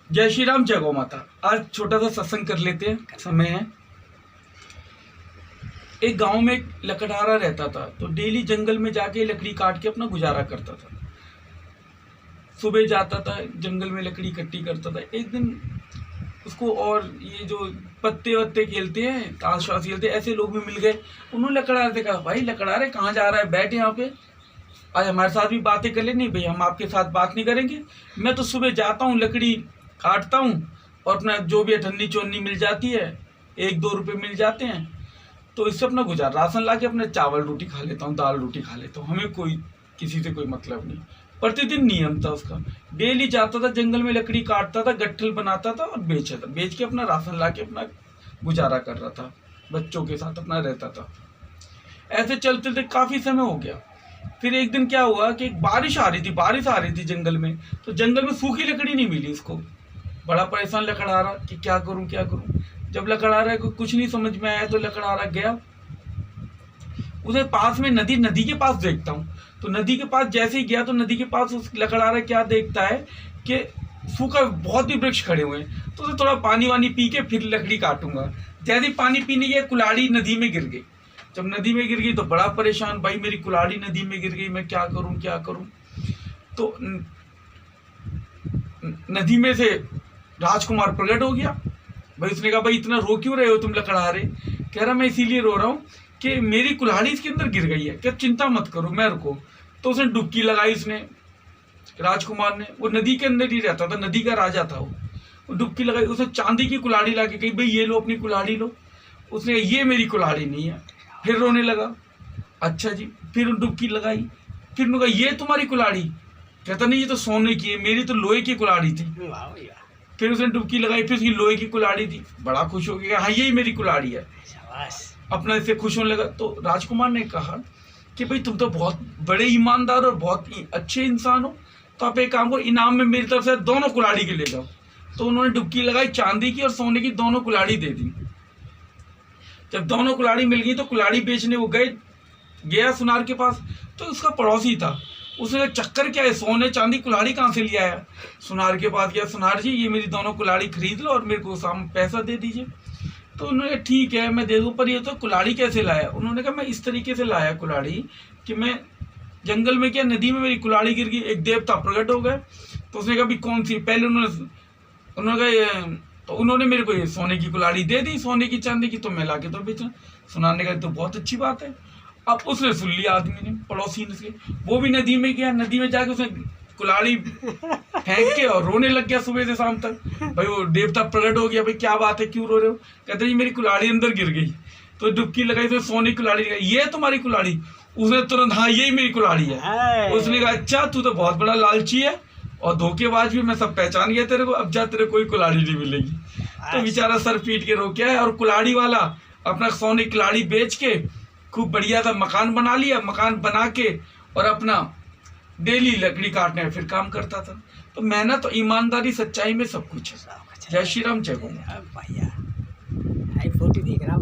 जय श्री राम, जय गौ माता। आज छोटा सा सत्संग कर लेते हैं, समय है। एक गांव में एक लकड़हारा रहता था, तो डेली जंगल में जाके लकड़ी काट के अपना गुजारा करता था। सुबह जाता था जंगल में, लकड़ी इकट्ठी करता था। एक दिन उसको और ये जो पत्ते वत्ते खेलते हैं, ताश वाश खेलते हैं, ऐसे लोग भी मिल गए। उन्होंने लकड़हारे से कहा, भाई लकड़हारे कहाँ जा रहा है, बैठ यहाँ पे, आज हमारे साथ भी बातें कर ले। नहीं भाई, हम आपके साथ बात नहीं करेंगे। मैं तो सुबह जाता हूँ, लकड़ी काटता हूँ और अपना जो भी अठन्नी चोन्नी मिल जाती है, 1-2 रुपये मिल जाते हैं, तो इससे अपना गुजार, राशन ला के अपने चावल रोटी खा लेता हूँ, दाल रोटी खा लेता हूँ। हमें कोई किसी से कोई मतलब नहीं। प्रतिदिन नियम था उसका। डेली जाता था जंगल में, लकड़ी काटता था, गट्ठल बनाता था और बेचता, बेच के अपना राशन ला के अपना गुजारा कर रहा था, बच्चों के साथ अपना रहता था। ऐसे चलते चलते काफ़ी समय हो गया। फिर एक दिन क्या हुआ कि एक बारिश आ रही थी जंगल में। तो जंगल में सूखी लकड़ी नहीं मिली उसको। बड़ा परेशान लकड़हारा कि क्या करूं क्या करूं। जब लकड़हारा को कुछ नहीं समझ में आया तो लकड़हारा गया, उसे पास में नदी के पास देखता हूँ। तो नदी के पास जैसे ही गया तो नदी के पास उस लकड़हारा क्या देखता है कि सूखा बहुत ही वृक्ष खड़े हुए हैं। तो उसे थोड़ा पानी वानी पी के फिर लकड़ी काटूंगा। जैसे ही पानी पीने गया, कुल्हाड़ी नदी में गिर गई। जब नदी में गिर गई तो बड़ा परेशान, भाई मेरी कुल्हाड़ी नदी में गिर गई, मैं क्या करूं। तो नदी में से राजकुमार प्रकट हो गया। भाई उसने कहा, भाई इतना रो क्यों रहे हो तुम लकड़हारे। कह रहा, मैं इसीलिए रो रहा हूँ कि मेरी कुल्हाड़ी इसके अंदर गिर गई है, क्या चिंता मत करो, मैं रुको। तो उसने डुबकी लगाई, उसने राजकुमार ने, वो नदी के अंदर ही रहता था, नदी का राजा था वो डुबकी लगाई। उसने चांदी की कुल्हाड़ी ला के कही, भाई ये लो अपनी कुल्हाड़ी लो। उसने कहा, ये मेरी कुल्हाड़ी नहीं है। फिर रोने लगा। अच्छा जी। फिर डुबकी लगाई, फिर उन्होंने कहा, ये तुम्हारी कुल्हाड़ी। कहता, नहीं ये तो सोने की है, मेरी तो लोहे की कुल्हाड़ी थी। फिर उसने डुबकी लगाई, फिर उसकी लोहे की कुल्हाड़ी थी। बड़ा खुश हो गया, हाँ यही मेरी कुल्हाड़ी है, अपना इससे खुश होने लगा। तो राजकुमार ने कहा कि भाई तुम तो बहुत बड़े ईमानदार और बहुत अच्छे इंसान हो, तो आप एक काम करो, इनाम में मेरी तरफ से दोनों कुल्हाड़ी के ले जाओ। तो उन्होंने डुबकी लगाई, चांदी की और सोने की दोनों कुल्हाड़ी दे दी। जब दोनों कुल्हाड़ी मिल गई तो कुल्हाड़ी बेचने वो गया सुनार के पास। तो उसका पड़ोसी था, उसने चक्कर क्या है, सोने चांदी कुल्हाड़ी कहाँ से लिया है। सुनार के पास गया, सुनार जी ये मेरी दोनों कुल्हाड़ी खरीद लो और मेरे को साम पैसा दे दीजिए। तो उन्होंने कहा, ठीक है मैं दे दूँ, पर ये तो कुल्हाड़ी कैसे लाया। उन्होंने कहा, मैं इस तरीके से लाया कुल्हाड़ी कि मैं जंगल में क्या, नदी में मेरी कुल्हाड़ी गिर गई, एक देवता प्रकट हो गए। तो उसने कहा, भी कौन सी। पहले उन्होंने कहा, तो उन्होंने मेरे को ये सोने की कुल्हाड़ी दे दी, सोने की चांदी की, तो मैं लाके तो बेचा। सुनाने का तो बहुत अच्छी बात है। अब उसने सुन लिया, आदमी ने, पड़ोसी ने, वो भी नदी में गया। नदी में जाके उसने कुल्हाड़ी फेंक के और रोने लग गया सुबह से शाम तक। भाई वो देवता प्रकट हो गया, भाई क्या बात है, क्यों रो रहे हो। कहते जी मेरी कुल्हाड़ी अंदर गिर गई। तो डुबकी लगाई तो सोने की कुल्हाड़ी, ये तुम्हारी कुल्हाड़ी। उसने तुरंत, हाँ यही मेरी कुल्हाड़ी है। उसने कहा, अच्छा तू तो बहुत बड़ा लालची है और धोखेबाज भी, मैं सब पहचान गया तेरे को, अब जा तेरे कोई कुल्हाड़ी नहीं मिलेगी। तो बेचारा सर पीट के रो गया है। और कुल्हाड़ी वाला अपना सोने की कुल्हाड़ी बेच के खूब बढ़िया सा मकान बना लिया। मकान बना के और अपना डेली लकड़ी काटने फिर काम करता था। तो मेहनत और ईमानदारी सच्चाई में सब कुछ है। जय श्री राम, जय गौ माता। भैया फोटो देख रहा